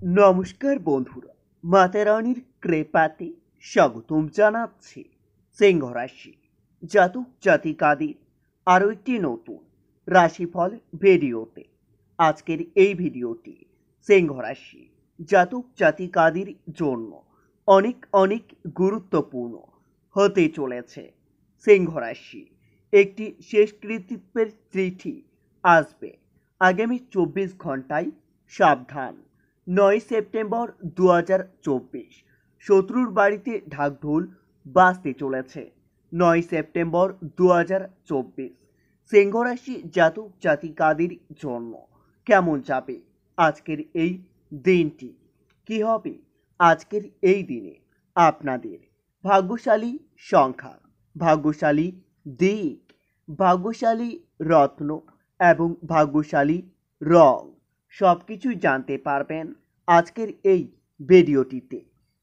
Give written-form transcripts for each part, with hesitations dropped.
নমস্কার বন্ধুরা, মাতারানির কৃপাতে স্বাগতম জানাচ্ছি সিংহ রাশি জাতক জাতিকাদের আরও একটি নতুন রাশিফল ভিডিওতে। আজকের এই ভিডিওটি সিংহ রাশি জাতক জাতিকাদের জন্য অনেক অনেক গুরুত্বপূর্ণ হতে চলেছে। সিংহ রাশি একটি শেষকৃত্যের চিঠি আসবে আগামী 24 ঘন্টায়। সাবধান। 9 সেপ্টেম্বর 2024 শত্রুর বাড়িতে ঢাকঢোল বাজতে চলেছে। 9 সেপ্টেম্বর 2024 সিংহ রাশি জাতক জাতিকাদের জন্য কেমন যাবে আজকের এই দিনটি? কি হবে আজকের এই দিনে আপনাদের ভাগ্যশালী সংখ্যা, ভাগ্যশালী দিক, ভাগ্যশালী রত্ন এবং ভাগ্যশালী রং সবকিছুই জানতে পারবেন আজকের এই ভিডিওটিতে।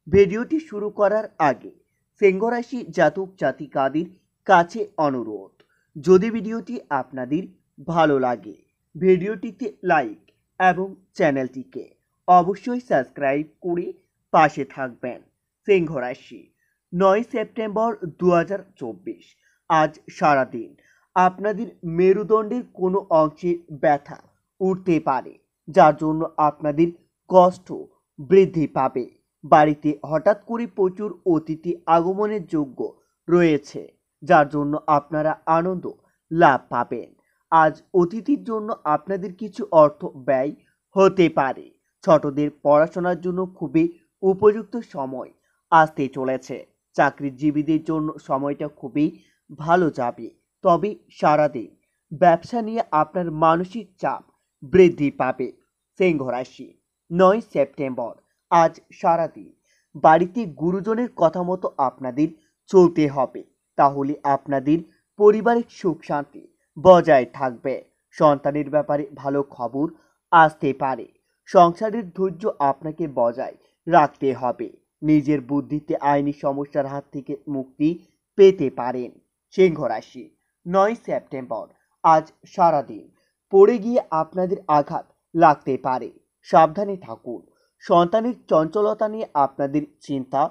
ভিডিওটি শুরু করার আগে সিংহ রাশি জাতক জাতিকাদের কাছে অনুরোধ, যদি ভিডিওটি আপনাদের ভালো লাগে ভিডিওটিতে লাইক এবং চ্যানেলটিকে অবশ্যই সাবস্ক্রাইব করে পাশে থাকবেন। সিংহ রাশি 9 সেপ্টেম্বর 2024 আজ সারাদিন আপনাদের মেরুদণ্ডের কোনো অংশে ব্যথা উঠতে পারে, যার জন্য আপনাদের কষ্ট বৃদ্ধি পাবে। বাড়িতে হঠাৎ করে প্রচুর অতিথি আগমনের যোগ্য রয়েছে, যার জন্য আপনারা আনন্দ লাভ পাবেন। আজ অতিথির জন্য আপনাদের কিছু অর্থ ব্যয় হতে পারে। ছোটদের পড়াশোনার জন্য খুবই উপযুক্ত সময় আসতে চলেছে। চাকরিজীবীদের জন্য সময়টা খুবই ভালো যাবে, তবে সারাদিন ব্যবসা নিয়ে আপনার মানসিক চাপ বৃদ্ধি পাবে। সিংহ রাশি 9 সেপ্টেম্বর আজ সারাদিন বাড়িতে গুরুজনের কথা মতো আপনাদের চলতে হবে, তাহলে আপনাদের পারিবারিক সুখ শান্তি বজায় থাকবে। সন্তানের ব্যাপারে ভালো খবর আসতে পারে। সংসারের ধৈর্য আপনাকে বজায় রাখতে হবে। নিজের বুদ্ধিতে আইনি সমস্যার হাত থেকে মুক্তি পেতে পারেন। সিংহ রাশি 9 সেপ্টেম্বর আজ সারাদিন পড়ে গিয়ে আপনাদের আঘাত লাগতে পারে, সাবধানে থাকুন। সন্তানের চঞ্চলতা নিয়ে আপনাদের চিন্তা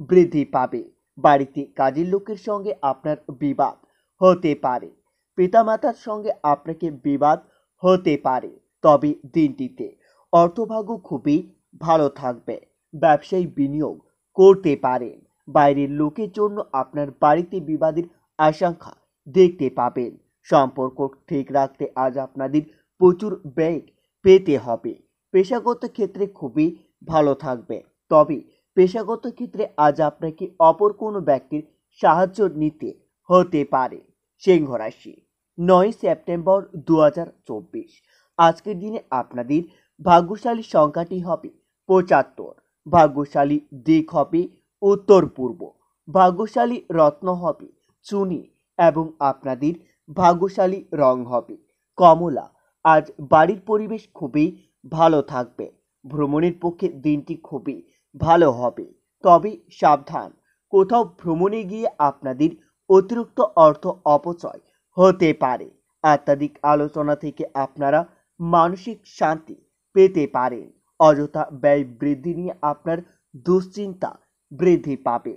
বৃদ্ধি পাবে। বাড়িতে কাজের লোকের সঙ্গে আপনার বিবাদ হতে পারে। পিতামাতার সঙ্গে আপনাকে বিবাদ হতে পারে, তবে দিনটিতে অর্থভাগ্য খুবই ভালো থাকবে। ব্যবসায়ী বিনিয়োগ করতে পারেন। বাইরের লোকের জন্য আপনার বাড়িতে বিবাদের আশঙ্কা দেখতে পাবেন। সম্পর্ক ঠিক রাখতে আজ আপনাদের প্রচুর বেগ পেতে হবে। পেশাগত ক্ষেত্রে খুবই ভালো থাকবে, তবে পেশাগত ক্ষেত্রে আজ আপনাকে অপর কোনো ব্যক্তির সাহায্য নিতে হতে পারে। সিংহ রাশি 9 সেপ্টেম্বর 2024 আজকের দিনে আপনাদের ভাগ্যশালী সংখ্যাটি হবে 75। ভাগ্যশালী দিক হবে উত্তর পূর্ব। ভাগ্যশালী রত্ন হবে চুনি এবং আপনাদের ভাগ্যশালী রং হবে কমলা। আজ বাড়ির পরিবেশ খুবই ভালো থাকবে। ভ্রমণের পক্ষে দিনটি খুবই ভালো হবে, তবে সাবধান, কোথাও ভ্রমণে গিয়ে আপনাদের অতিরিক্ত অর্থ অপচয় হতে পারে। অত্যাধিক আলোচনা থেকে আপনারা মানসিক শান্তি পেতে পারেন। অযথা ব্যয় বৃদ্ধি নিয়ে আপনার দুশ্চিন্তা বৃদ্ধি পাবে।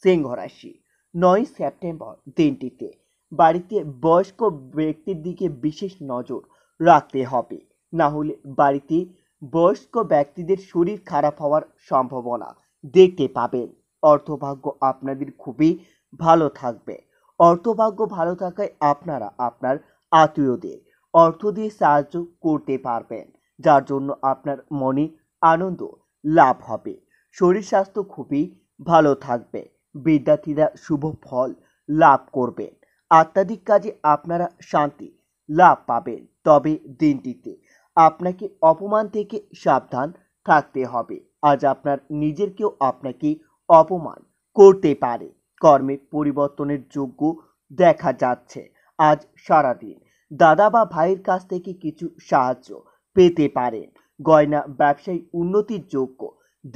সিংহ রাশি 9 সেপ্টেম্বর দিনটিতে বাড়িতে বয়স্ক ব্যক্তির দিকে বিশেষ নজর রাখতে হবে, না হলে বাড়িতে বয়স্ক ব্যক্তিদের শরীর খারাপ হওয়ার সম্ভাবনা দেখতে পাবেন। অর্থভাগ্য আপনাদের খুবই ভালো থাকবে। অর্থভাগ্য ভালো থাকায় আপনারা আপনার আত্মীয়দের অর্থ দিয়ে সাহায্য করতে পারবেন, যার জন্য আপনার মনে আনন্দ লাভ হবে। শরীর স্বাস্থ্য খুবই ভালো থাকবে। বিদ্যার্থীরা শুভ ফল লাভ করবেন। আত্মাধিক কাজে আপনারা শান্তি লাভ পাবেন, তবে দিনটিতে আপনাকে অপমান থেকে সাবধান থাকতে হবে। আজ আপনার নিজের কেউ আপনাকে অপমান করতে পারে। কর্মে পরিবর্তনের যোগ্য দেখা যাচ্ছে। আজ সারাদিন দাদা বা ভাইয়ের কাছ থেকে কিছু সাহায্য পেতে পারেন। গয়না ব্যবসায়ী উন্নতির যোগ্য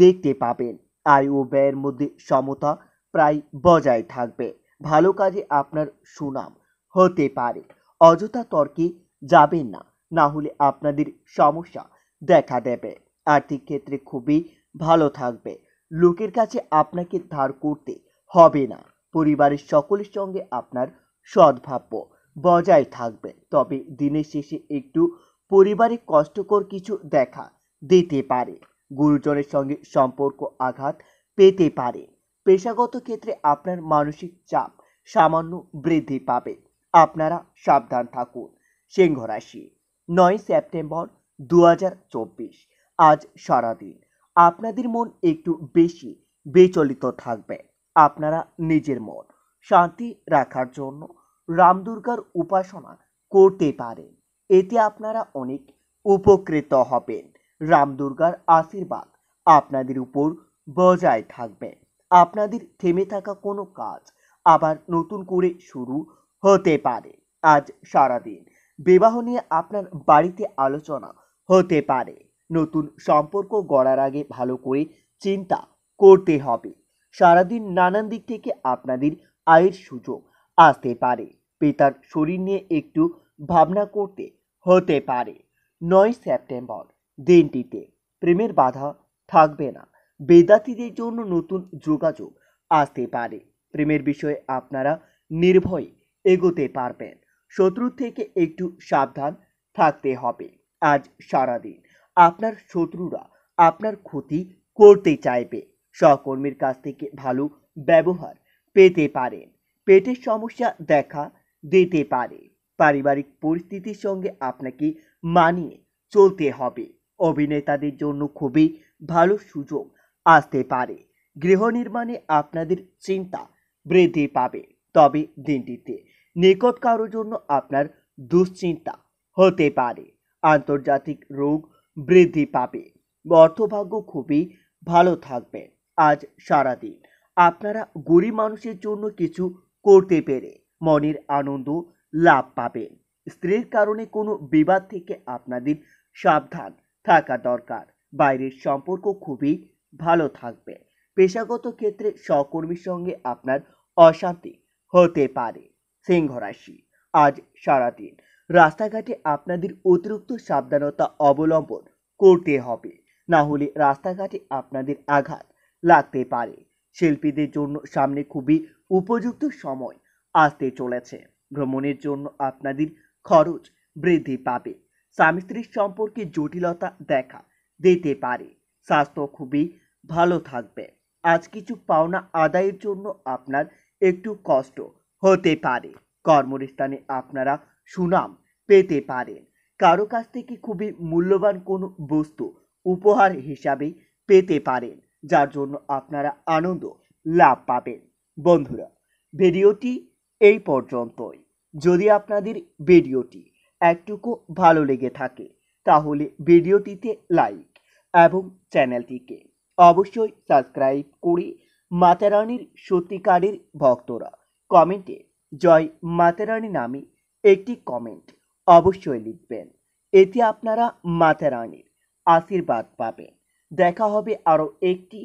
দেখতে পাবেন। আয় ও ব্যয়ের মধ্যে সমতা প্রায় বজায় থাকবে। ভালো কাজে আপনার সুনাম হতে পারে। অযথা তর্কে যাবেন না, না হলে আপনাদের সমস্যা দেখা দেবে। আর্থিক ক্ষেত্রে খুবই ভালো থাকবে। লোকের কাছে আপনাকে ধার করতে হবে না। পরিবারের সকলের সঙ্গে আপনার সদ্ভাব্য বজায় থাকবে। তবে দিনের শেষে একটু পরিবারে কষ্টকর কিছু দেখা দিতে পারে। গুরুজনের সঙ্গে সম্পর্ক আঘাত পেতে পারে। পেশাগত ক্ষেত্রে আপনার মানসিক চাপ সামান্য বৃদ্ধি পাবে। আপনারা সাবধান থাকুন। সিংহ রাশি, 9 সেপ্টেম্বর 2024। আজ সারাদিন আপনাদের মন একটু বেশি বিচলিত থাকবে। আপনারা নিজের মন শান্তি রাখার জন্য রাম দুর্গার উপাসনা করতে পারেন। এতে আপনারা অনেক উপকৃত হবেন। রাম দুর্গার আশীর্বাদ আপনাদের উপর বজায় থাকবে। আপনাদের থেমে থাকা কোনো কাজ আবার নতুন করে শুরু হতে পারে। আজ সারাদিন বিবাহ নিয়ে আপনার বাড়িতে আলোচনা হতে পারে। নতুন সম্পর্ক গড়ার আগে ভালো করে চিন্তা করতে হবে। সারাদিন নানান দিক থেকে আপনাদের আয়ের সুযোগ আসতে পারে। পিতার শরীর নিয়ে একটু ভাবনা করতে হতে পারে। 9 সেপ্টেম্বর দিনটিতে প্রেমের বাধা থাকবে না। বিদ্যার্থীদের জন্য নতুন যোগাযোগ আসতে পারে। প্রেমের বিষয়ে আপনারা নির্ভয়ে এগোতে পারবেন। শত্রুর থেকে একটু সাবধান থাকতে হবে। আজ সারাদিন আপনার শত্রুরা আপনার ক্ষতি করতে চাইবে। সহকর্মীর কাছ থেকে ভালো ব্যবহার পেতে পারেন। পেটের সমস্যা দেখা দিতে পারে। পারিবারিক পরিস্থিতির সঙ্গে আপনাকে মানিয়ে চলতে হবে। অভিনেতাদের জন্য খুবই ভালো সুযোগ আসতে পারে। গৃহ নির্মাণে আপনাদের চিন্তা বৃদ্ধি পাবে। তবে দিনটিতে নিকট কারোর জন্য আপনার দুশ্চিন্তা হতে পারে। আন্তর্জাতিক রোগ বৃদ্ধি পাবে। অর্থভাগ্য খুবই ভালো থাকবে। আজ সারাদিন আপনারা গরিব মানুষের জন্য কিছু করতে পেরে মনের আনন্দ লাভ পাবেন। স্ত্রীর কারণে কোনো বিবাদ থেকে আপনাদের সাবধান থাকা দরকার। বাইরের সম্পর্ক খুবই ভালো থাকবে। পেশাগত ক্ষেত্রে সহকর্মীর সঙ্গে আপনার অশান্তি হতে পারে। সিংহ রাশি, আজ সারাদিন রাস্তাঘাটে আপনাদের অতিরিক্ত সাবধানতা অবলম্বন করতে হবে। না হলে রাস্তাঘাটে আপনাদের আঘাত লাগতে পারে। শিল্পীদের জন্য সামনে খুবই উপযুক্ত সময় আসতে চলেছে। ভ্রমণের জন্য আপনাদের খরচ বৃদ্ধি পাবে। স্বামী স্ত্রীর সম্পর্কে জটিলতা দেখা দিতে পারে। স্বাস্থ্য খুবই ভালো থাকবে। আজ কিছু পাওনা আদায়ের জন্য আপনার একটু কষ্ট হতে পারে। কর্মস্থানে আপনারা সুনাম পেতে পারেন। কারো কাছ থেকে খুবই মূল্যবান কোনো বস্তু উপহার হিসাবে পেতে পারেন, যার জন্য আপনারা আনন্দ লাভ পাবেন। বন্ধুরা, ভিডিওটি এই পর্যন্তই। যদি আপনাদের ভিডিওটি একটুকু ভালো লেগে থাকে তাহলে ভিডিওটিতে লাইক এবং চ্যানেলটিকে অবশ্যই সাবস্ক্রাইব করে মাতারানীর সত্যিকারের ভক্তরা কমেন্টে জয় মাতারানী নামে একটি কমেন্ট অবশ্যই লিখবেন। এতে আপনারা মাতারানীর আশীর্বাদ পাবেন। দেখা হবে আরও একটি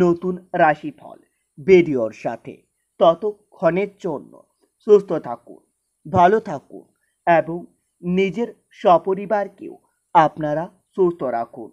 নতুন রাশিফল ভিডিওর সাথে। ততক্ষণের জন্য সুস্থ থাকুন, ভালো থাকুন এবং নিজের সপরিবারকেও আপনারা সুস্থ রাখুন।